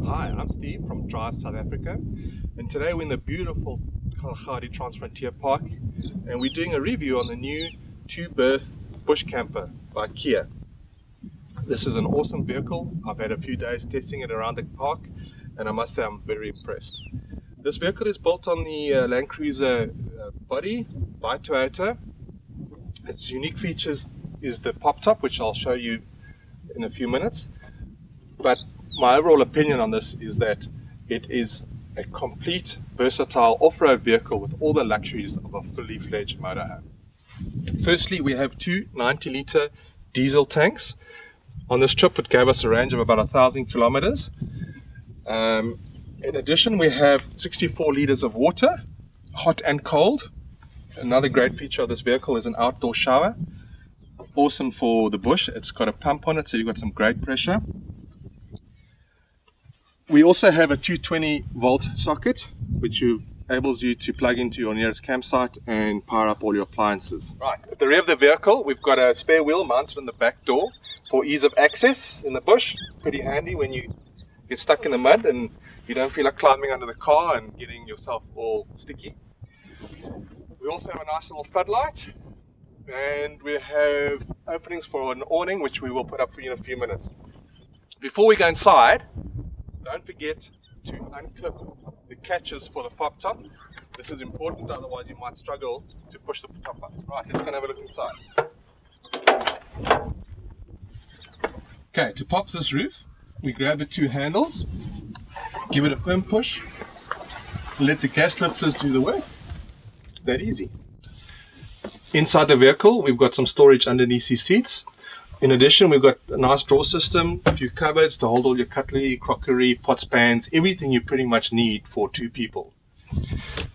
Hi, I'm Steve from Drive South Africa, and today we're in the beautiful Conradie Transfrontier Park, and we're doing a review on the new two-berth bush camper by Kia. This is an awesome vehicle. I've had a few days testing it around the park, and I must say I'm very impressed. This vehicle is built on the Land Cruiser body by Toyota. Its unique features is the pop top, which I'll show you in a few minutes. But my overall opinion on this is that it is a complete, versatile off-road vehicle with all the luxuries of a fully fledged motorhome. Firstly, we have two 90-litre diesel tanks. On this trip, it gave us a range of about 1,000 kilometers. In addition, we have 64 litres of water, hot and cold. Another great feature of this vehicle is an outdoor shower. Awesome for the bush. It's got a pump on it, so you've got some great pressure. We also have a 220 volt socket, which enables you to plug into your nearest campsite and power up all your appliances. Right, at the rear of the vehicle, we've got a spare wheel mounted on the back door for ease of access in the bush. Pretty handy when you get stuck in the mud and you don't feel like climbing under the car and getting yourself all sticky. We also have a nice little floodlight, and we have openings for an awning, which we will put up for you in a few minutes. Before we go inside, don't forget to unclip the catches for the pop top. This is important, otherwise you might struggle to push the top up. Right, let's go and have a look inside. Okay, to pop this roof, we grab the two handles, give it a firm push, let the gas lifters do the work. It's that easy. Inside the vehicle, we've got some storage underneath these seats. In addition, we've got a nice drawer system, a few cupboards to hold all your cutlery, crockery, pots, pans, everything you pretty much need for two people.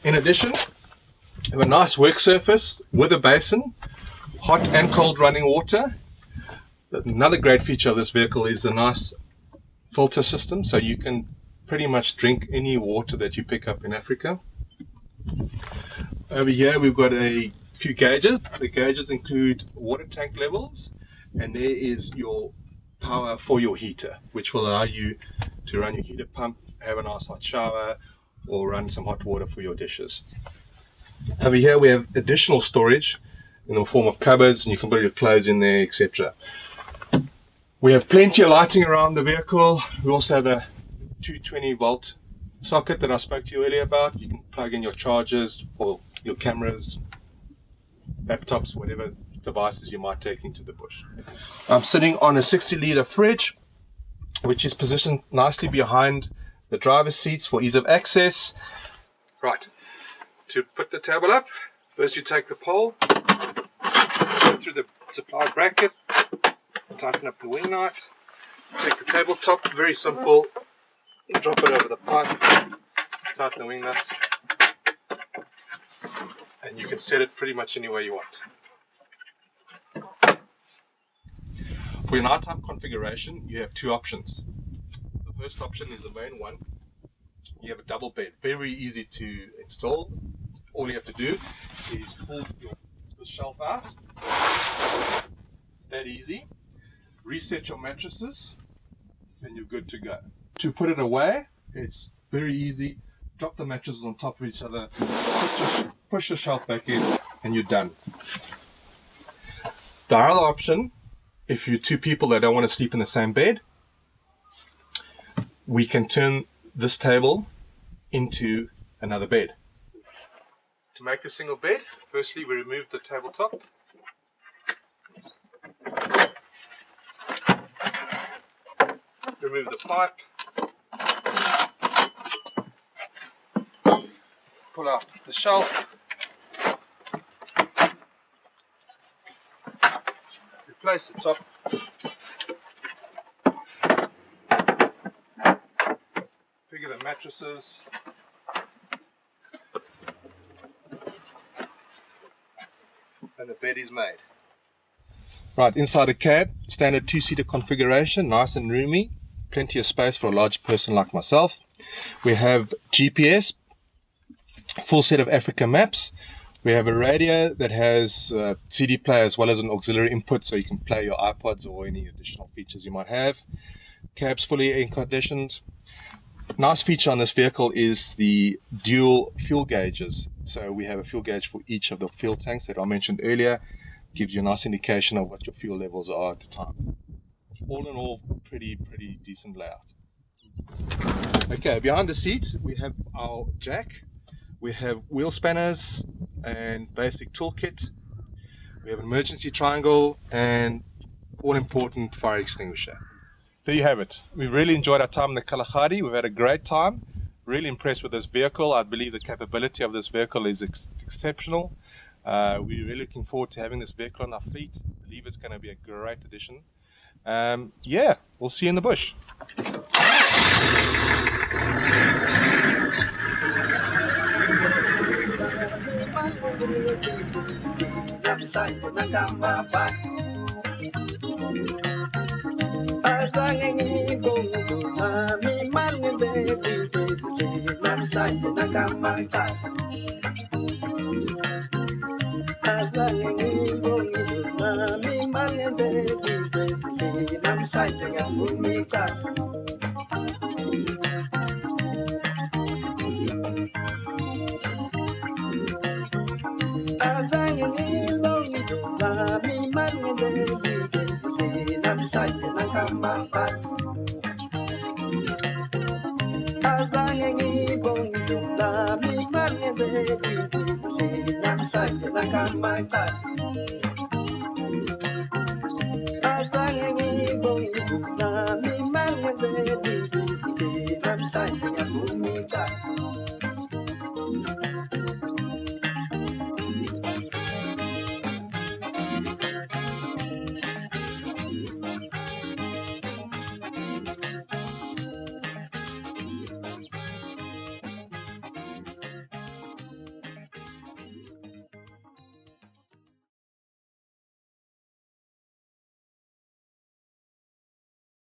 In addition, we have a nice work surface with a basin, hot and cold running water. Another great feature of this vehicle is the nice filter system, so you can pretty much drink any water that you pick up in Africa. Over here, we've got a few gauges. The gauges include water tank levels, and there is your power for your heater, which will allow you to run your heater pump, have a nice hot shower, or run some hot water for your dishes. Over here we have additional storage in the form of cupboards, and you can put your clothes in there, etc. We have plenty of lighting around the vehicle. We also have a 220 volt socket that I spoke to you earlier about. You can plug in your chargers for your cameras, laptops, whatever devices you might take into the bush. I'm sitting on a 60-litre fridge, which is positioned nicely behind the driver's seats for ease of access. Right, to put the table up, first you take the pole, go through the supply bracket, tighten up the wing nut, take the tabletop, very simple, drop it over the pipe, tighten the wing nuts, and you can set it pretty much any way you want. For your nighttime configuration, you have two options. The first option is the main one. You have a double bed, very easy to install. All you have to do is pull the shelf out, that easy. Reset your mattresses, and you're good to go. To put it away, it's very easy. Drop the mattresses on top of each other, push your shelf back in, and you're done. The other option, if you're two people that don't want to sleep in the same bed, we can turn this table into another bed. To make the single bed, firstly we remove the tabletop. Remove the pipe. Pull out the shelf. Replace the top. Figure the mattresses. And the bed is made. Right, inside the cab, standard two-seater configuration, nice and roomy. Plenty of space for a large person like myself. We have GPS, full set of Africa maps. We have a radio that has a CD player as well as an auxiliary input, so you can play your iPods or any additional features you might have. cab's fully air conditioned. Nice feature on this vehicle is the dual fuel gauges. So we have a fuel gauge for each of the fuel tanks that I mentioned earlier. Gives you a nice indication of what your fuel levels are at the time. All in all, pretty decent layout. Okay, behind the seat we have our jack. We have wheel spanners and basic toolkit. We have an emergency triangle and all-important fire extinguisher. There you have it. We really enjoyed our time in the Conradie. We've had a great time. Really impressed with this vehicle. I believe the capability of this vehicle is exceptional. We're really looking forward to having this vehicle in our fleet. I believe it's going to be a great addition. Yeah, we'll see you in the bush. Azange ngibonge zosami mangenze into ezinhle namhlanje nakamathatha Azange ngibonge zosami mangenze into ezinhle namhlanje ngiyafuna icala Azange ngibonge zosami mangenze into ezinhle namhlanje nakamaphatha Azange ngibonge zosami mangenze into ezinhle namhlanje nakamacala Azange ngibonge zosami mangenze into ezinhle namhlanje ngiyafuna icala